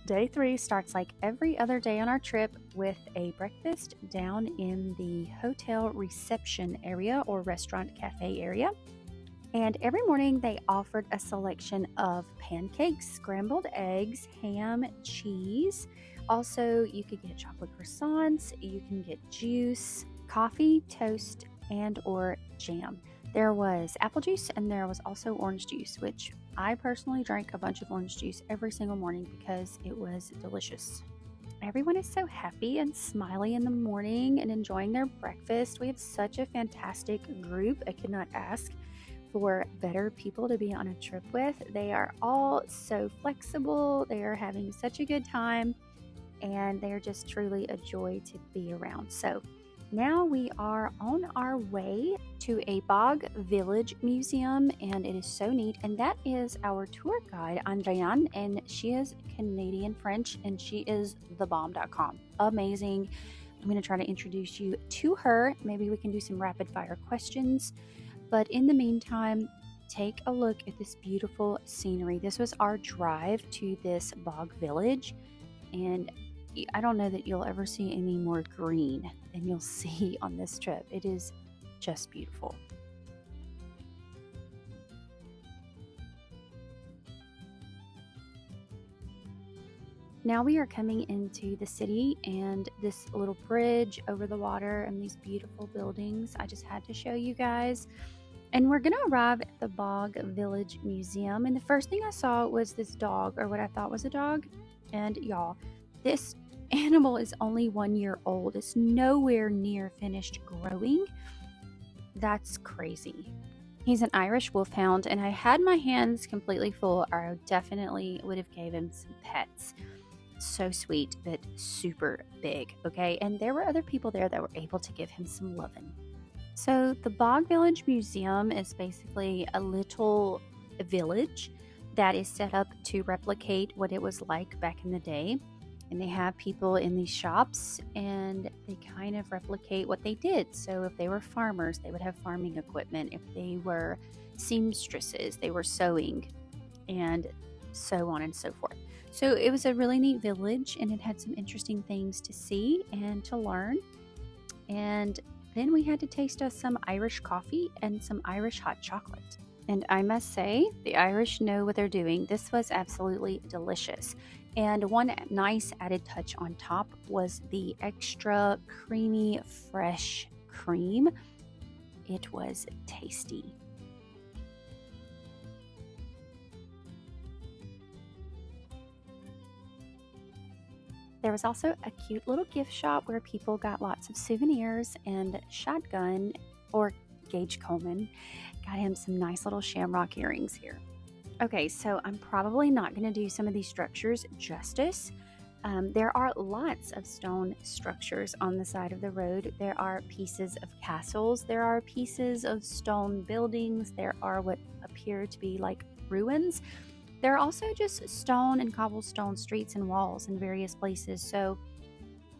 Day 3 starts like every other day on our trip with a breakfast down in the hotel reception area or restaurant cafe area. And every morning they offered a selection of pancakes, scrambled eggs, ham, cheese. Also, you could get chocolate croissants, you can get juice, coffee, toast, and or jam. There was apple juice and there was also orange juice, which I personally drank a bunch of orange juice every single morning because it was delicious. Everyone is so happy and smiley in the morning and enjoying their breakfast. We have such a fantastic group. I could not ask for better people to be on a trip with. They are all so flexible. They are having such a good time and they are just truly a joy to be around. So now we are on our way to a bog village museum and it is so neat. And that is our tour guide, Andréane, and she is Canadian French and she is thebomb.com. Amazing. I'm going to try to introduce you to her. Maybe we can do some rapid fire questions. But in the meantime, take a look at this beautiful scenery. This was our drive to this bog village, and I don't know that you'll ever see any more green than you'll see on this trip. It is just beautiful. Now we are coming into the city and this little bridge over the water and these beautiful buildings. I just had to show you guys. And we're going to arrive at the Bog Village Museum. And the first thing I saw was this dog, or what I thought was a dog. And y'all, this animal is only 1 year old. It's nowhere near finished growing. That's crazy. He's an Irish wolfhound, and I had my hands completely full, or I definitely would have gave him some pets. So sweet, but super big, okay? And there were other people there that were able to give him some loving. So the Bog Village Museum is basically a little village that is set up to replicate what it was like back in the day. And they have people in these shops and they kind of replicate what they did. So if they were farmers, they would have farming equipment. If they were seamstresses, they were sewing, and so on and so forth. So it was a really neat village and it had some interesting things to see and to learn. And then we had to taste us some Irish coffee and some Irish hot chocolate. And I must say, the Irish know what they're doing. This was absolutely delicious. And one nice added touch on top was the extra creamy, fresh cream. It was tasty. There was also a cute little gift shop where people got lots of souvenirs, and Shotgun, or Gage Coleman, got him some nice little shamrock earrings here. Okay, so I'm probably not going to do some of these structures justice. There are lots of stone structures on the side of the road. There are pieces of castles. There are pieces of stone buildings. There are what appear to be like ruins. There are also just stone and cobblestone streets and walls in various places. So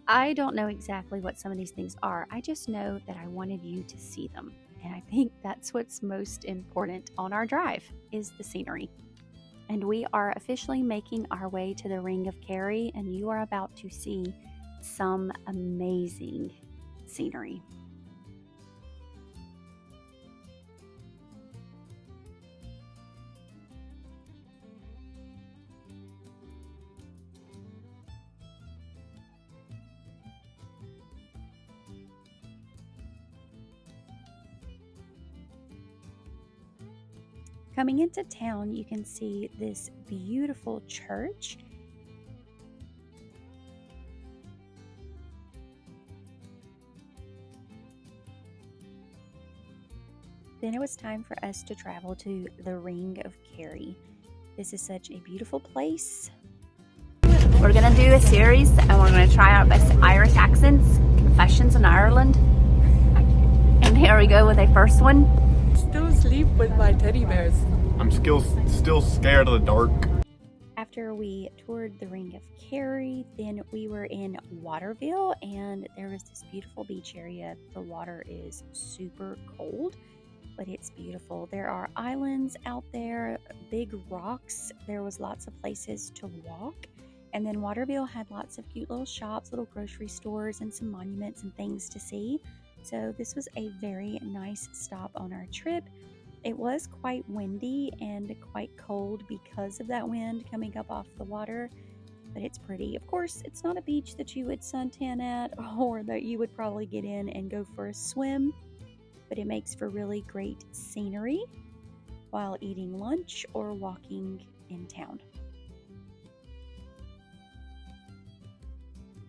I don't know exactly what some of these things are. I just know that I wanted you to see them. And I think that's what's most important on our drive is the scenery. And we are officially making our way to the Ring of Kerry, and you are about to see some amazing scenery. Coming into town, you can see this beautiful church. Then it was time for us to travel to the Ring of Kerry. This is such a beautiful place. We're gonna do a series and we're gonna try our best Irish accents, confessions in Ireland. And here we go with a first one. Still asleep with my teddy bears. I'm still scared of the dark. After we toured the Ring of Kerry, then we were in Waterville, and there was this beautiful beach area. The water is super cold, but it's beautiful. There are islands out there, big rocks. There was lots of places to walk, And then Waterville had lots of cute little shops, little grocery stores, and some monuments and things to see. So this was a very nice stop on our trip. It was quite windy and quite cold because of that wind coming up off the water, but it's pretty. Of course, it's not a beach that you would suntan at or that you would probably get in and go for a swim, but it makes for really great scenery while eating lunch or walking in town.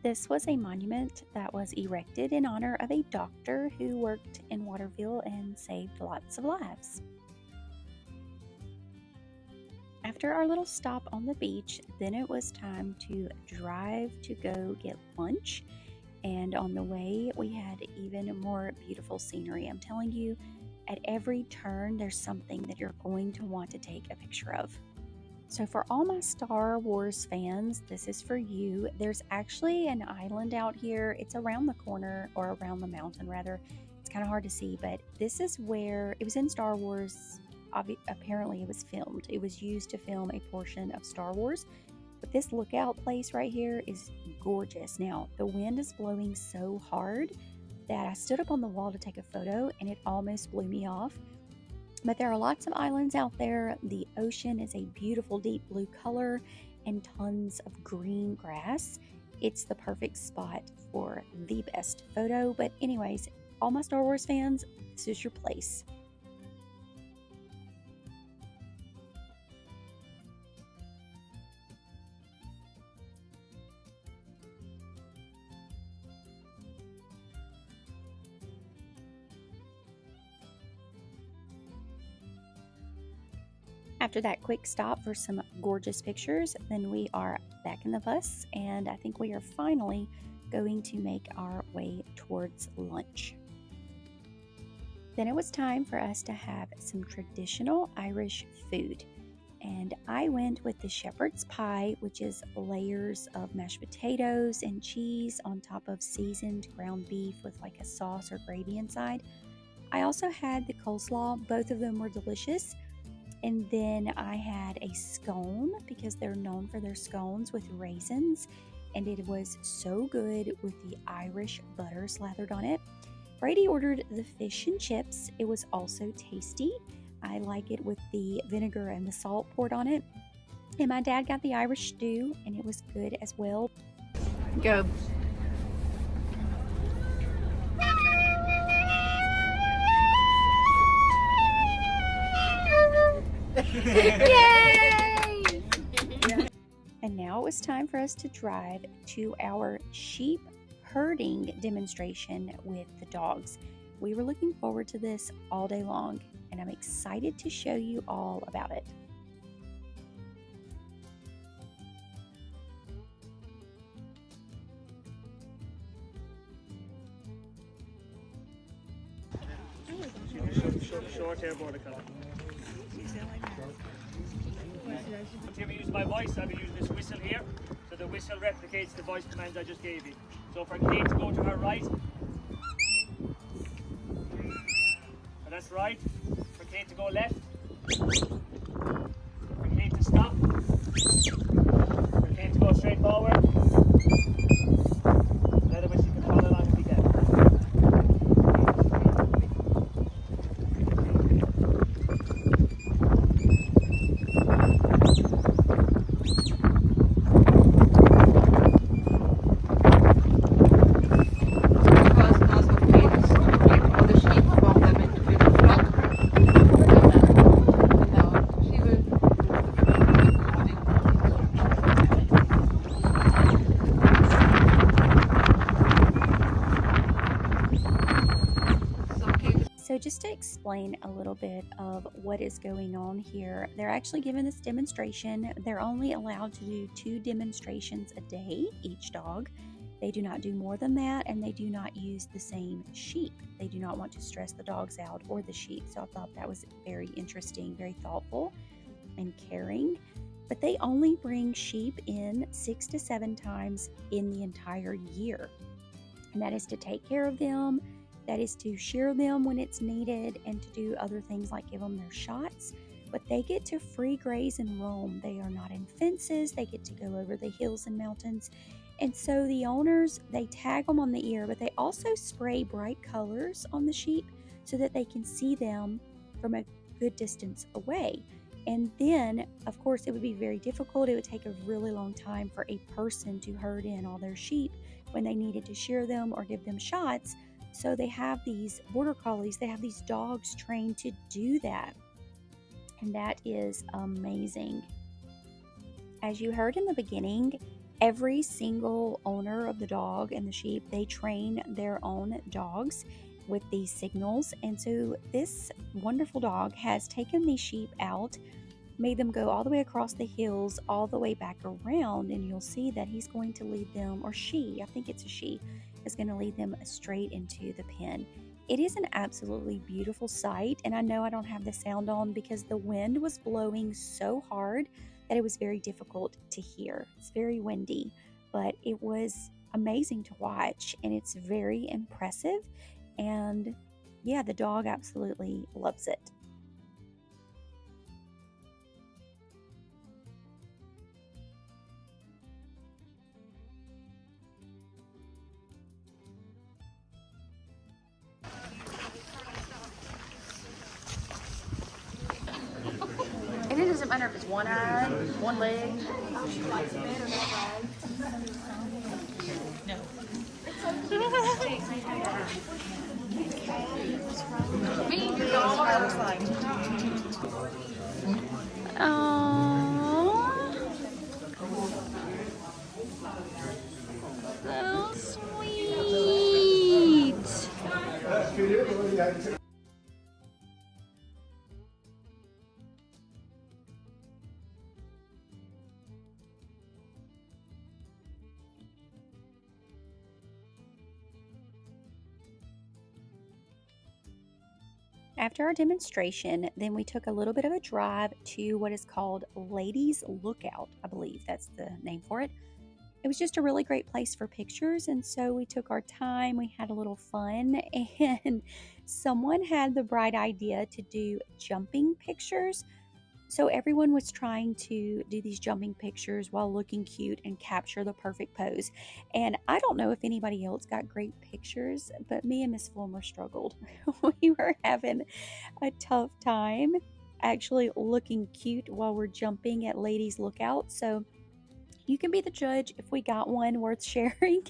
This was a monument that was erected in honor of a doctor who worked in Waterville and saved lots of lives. After our little stop on the beach, then it was time to drive to go get lunch. And on the way, we had even more beautiful scenery. I'm telling you, at every turn, there's something that you're going to want to take a picture of. So for all my Star Wars fans, this is for you. There's actually an island out here. It's around the corner, or around the mountain rather. It's kind of hard to see, but this is where it was in Star Wars. Apparently it was filmed. It was used to film a portion of Star Wars. But this lookout place right here is gorgeous. Now, the wind is blowing so hard that I stood up on the wall to take a photo and it almost blew me off. But there are lots of islands out there. The ocean is a beautiful deep blue color and tons of green grass. It's the perfect spot for the best photo. But anyways, all my Star Wars fans, this is your place. After that quick stop for some gorgeous pictures, then we are back in the bus, and I think we are finally going to make our way towards lunch. Then it was time for us to have some traditional Irish food, and I went with the shepherd's pie, which is layers of mashed potatoes and cheese on top of seasoned ground beef with like a sauce or gravy inside. I also had the coleslaw. Both of them were delicious. And then I had a scone, because they're known for their scones with raisins, and it was so good with the Irish butter slathered on it. Brady ordered the fish and chips. It was also tasty. I like it with the vinegar and the salt poured on it. And my dad got the Irish stew, and it was good as well. Go. Yay! And now it was time for us to drive to our sheep herding demonstration with the dogs. We were looking forward to this all day long, and I'm excited to show you all about it. Short hair border color. If you use my voice, I'll be using this whistle here. So the whistle replicates the voice commands I just gave you. So for Kate to go to her right, and that's right. For Kate to go left, for Kate to stop, for Kate to go straight forward. Otherwise you can follow along if you can. So just to explain a little bit of what is going on here, they're actually given this demonstration. They're only allowed to do 2 demonstrations a day, each dog. They do not do more than that, and they do not use the same sheep. They do not want to stress the dogs out or the sheep. So I thought that was very interesting, very thoughtful and caring. But they only bring sheep in 6 to 7 times in the entire year. And that is to take care of them, that is to shear them when it's needed, and to do other things like give them their shots. but they get to free graze and roam. They are not in fences. They get to go over the hills and mountains. And so the owners, they tag them on the ear, but they also spray bright colors on the sheep so that they can see them from a good distance away. And then, of course, it would be very difficult. It would take a really long time for a person to herd in all their sheep when they needed to shear them or give them shots. So they have these border collies, they have these dogs trained to do that. And that is amazing. As you heard in the beginning, every single owner of the dog and the sheep, they train their own dogs with these signals. And so this wonderful dog has taken these sheep out, made them go all the way across the hills, all the way back around, and you'll see that he's going to lead them, or she, I think it's a she, is going to lead them straight into the pen. It is an absolutely beautiful sight, and I know I don't have the sound on because the wind was blowing so hard that it was very difficult to hear. It's very windy, but it was amazing to watch, and it's very impressive. And yeah, the dog absolutely loves it. And it doesn't matter if it's one eye, one leg. So sweet. After our demonstration, then we took a little bit of a drive to what is called Ladies Lookout. I believe that's the name for it. It was just a really great place for pictures, and so we took our time, we had a little fun, and someone had the bright idea to do jumping pictures. So everyone was trying to do these jumping pictures while looking cute and capture the perfect pose. And I don't know if anybody else got great pictures, but me and Miss Fulmer struggled. We were having a tough time actually looking cute while we're jumping at Ladies Lookout. So you can be the judge if we got one worth sharing,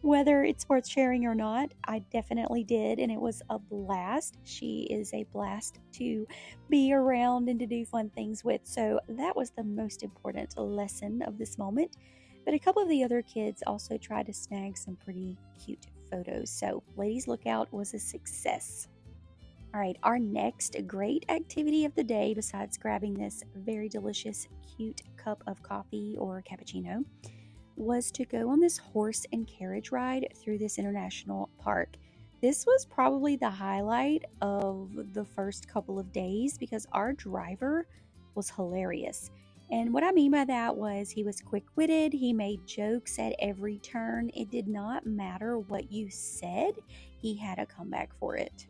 whether it's worth sharing or not. I definitely did, and it was a blast. She is a blast to be around and to do fun things with. So that was the most important lesson of this moment. But a couple of the other kids also tried to snag some pretty cute photos. So Ladies Lookout was a success. All right, our next great activity of the day, besides grabbing this very delicious, cute cup of coffee or cappuccino, was to go on this horse and carriage ride through this international park. This was probably the highlight of the first couple of days because our driver was hilarious. And what I mean by that was he was quick-witted, he made jokes at every turn. It did not matter what you said, he had a comeback for it.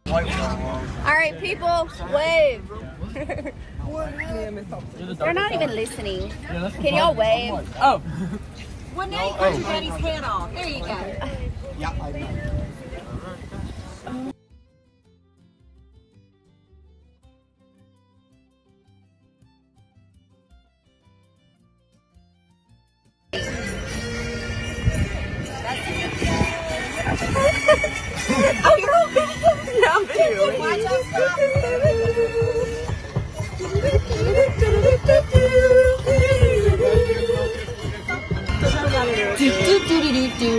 All right, people, wave. They're not even listening. Can y'all wave? Oh. Well, now you cut your daddy's head off. There you go. Yeah, I know. Oh, you're all good. Yeah, I'm videoing. Watch out, stop. Do do do do do do.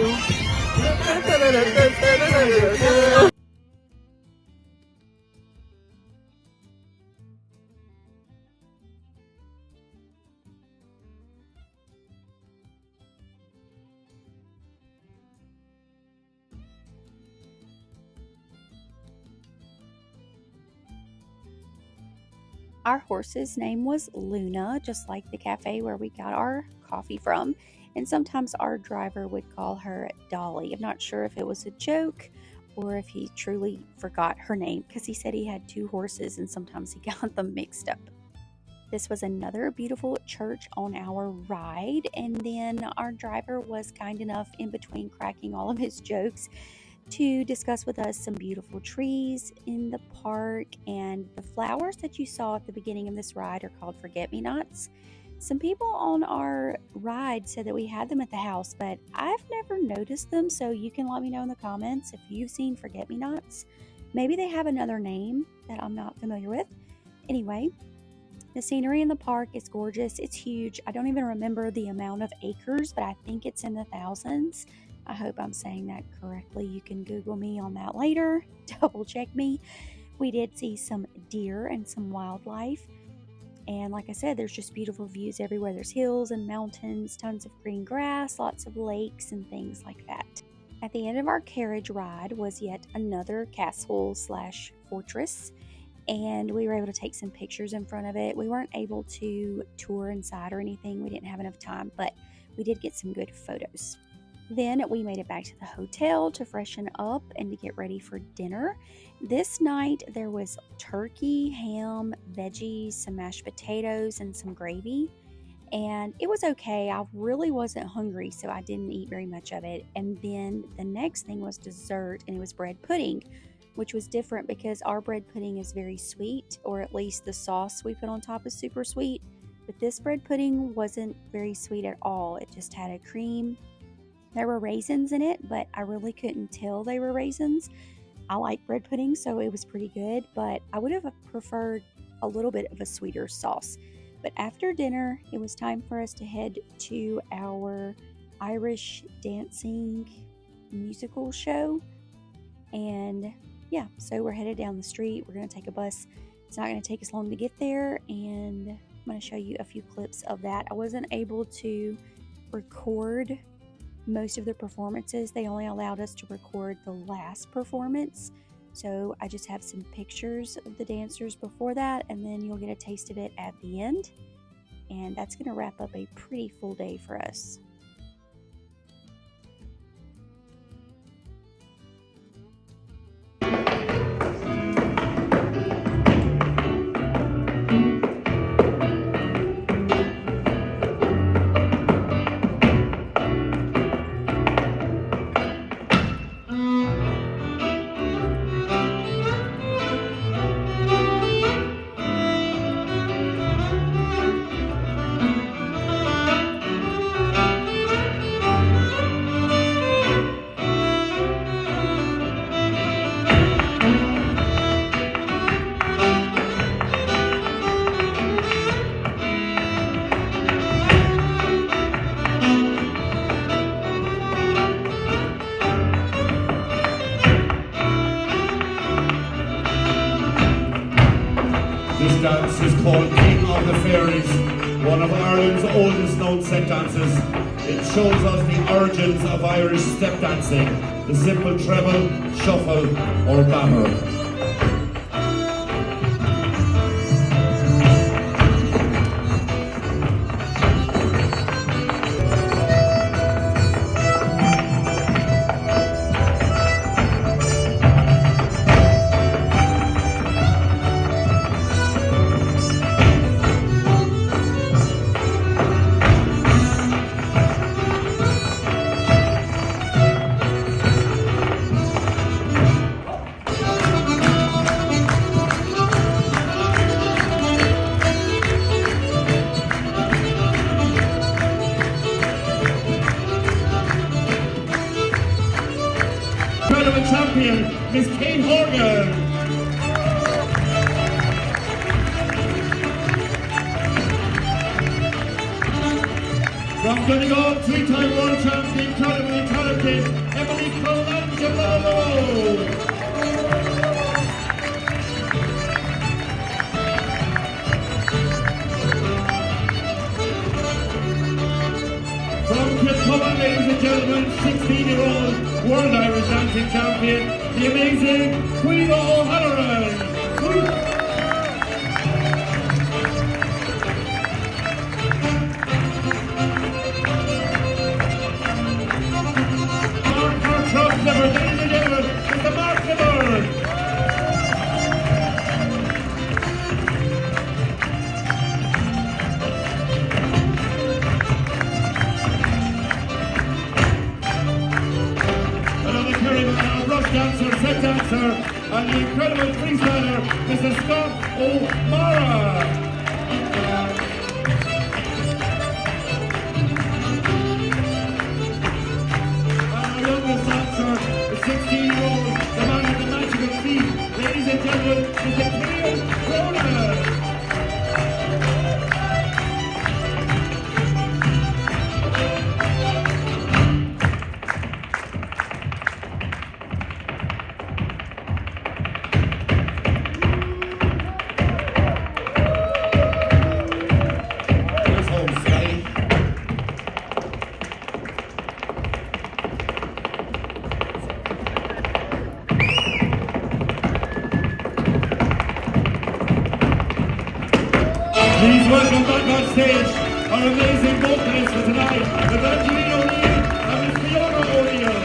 Our horse's name was Luna, just like the cafe where we got our coffee from. And sometimes our driver would call her Dolly. I'm not sure if it was a joke or if he truly forgot her name, because he said he had 2 horses and sometimes he got them mixed up. This was another beautiful church on our ride, and then our driver was kind enough, in between cracking all of his jokes, to discuss with us some beautiful trees in the park. And the flowers that you saw at the beginning of this ride are called forget-me-nots. Some people on our ride said that we had them at the house, but I've never noticed them, so you can let me know in the comments if you've seen forget-me-nots. Maybe they have another name that I'm not familiar with. Anyway, the scenery in the park is gorgeous. It's huge. I don't even remember the amount of acres, but I think it's in the thousands. I hope I'm saying that correctly. You can Google me on that later. Double check me. We did see some deer and some wildlife. And like I said, there's just beautiful views everywhere. There's hills and mountains, tons of green grass, lots of lakes and things like that. At the end of our carriage ride was yet another castle/fortress. And we were able to take some pictures in front of it. We weren't able to tour inside or anything. We didn't have enough time, but we did get some good photos. Then we made it back to the hotel to freshen up and to get ready for dinner. This night there was turkey, ham, veggies, some mashed potatoes, and some gravy. And it was okay. I really wasn't hungry, so I didn't eat very much of it. And then the next thing was dessert, and it was bread pudding, which was different because our bread pudding is very sweet, or at least the sauce we put on top is super sweet. But this bread pudding wasn't very sweet at all. It just had a cream. There were raisins in it, but I really couldn't tell they were raisins. I like bread pudding, so it was pretty good, but I would have preferred a little bit of a sweeter sauce. But after dinner, it was time for us to head to our Irish dancing musical show. And yeah, so we're headed down the street. We're going to take a bus. It's not going to take us long to get there, and I'm going to show you a few clips of that. I wasn't able to record most of the performances. They only allowed us to record the last performance, so I just have some pictures of the dancers before that, and then you'll get a taste of it at the end. And that's going to wrap up a pretty full day for us. This dance is called King of the Fairies, one of Ireland's oldest known set dances. It shows us the origins of Irish step dancing, the simple treble, shuffle or bammer. Champion, Miss Kate Horgan. From Donegal, 3-time world champion, incredibly talented, Emily Colangelo. From Killarney, ladies and gentlemen, 16-year-old World Irish Dancing Champion, the amazing Queen O'Halloran. Mark Hartrup, ladies and gentlemen, is the Mark dancer, and the incredible freestyler, Mr. Scott O'Mara. Youngest dancer, the 16-year-old, the man with the magical feet. Ladies and gentlemen, Mr. Killarney. Here's home slide. Please welcome back on stage our amazing vocalists for tonight, Evangeline O'Neill and Miss Fiona O'Neill.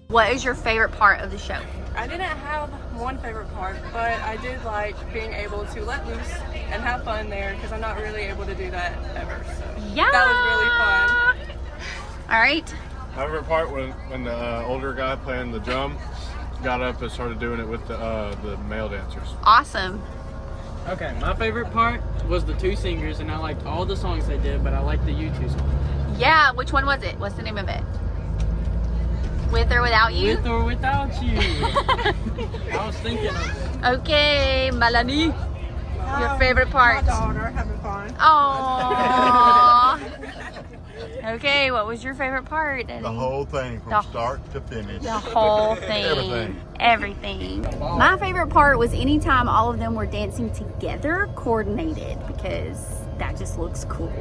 What is your favorite part of the show? I didn't have one favorite part, but I did like being able to let loose and have fun there because I'm not really able to do that ever. So Yeah. that was really fun. All right. My favorite part when the older guy playing the drum got up and started doing it with the male dancers. Awesome. Okay, my favorite part was the two singers, and I liked all the songs they did, but I liked the U2 song. Yeah, which one was it? What's the name of it? With or without you? With or without you. I was thinking of it. Okay, Melanie. Your favorite part? My daughter having fun. Aww. Okay, what was your favorite part, Eddie? The whole thing from start to finish. The whole thing. Everything. Everything. My favorite part was anytime all of them were dancing together, coordinated, because that just looks cool.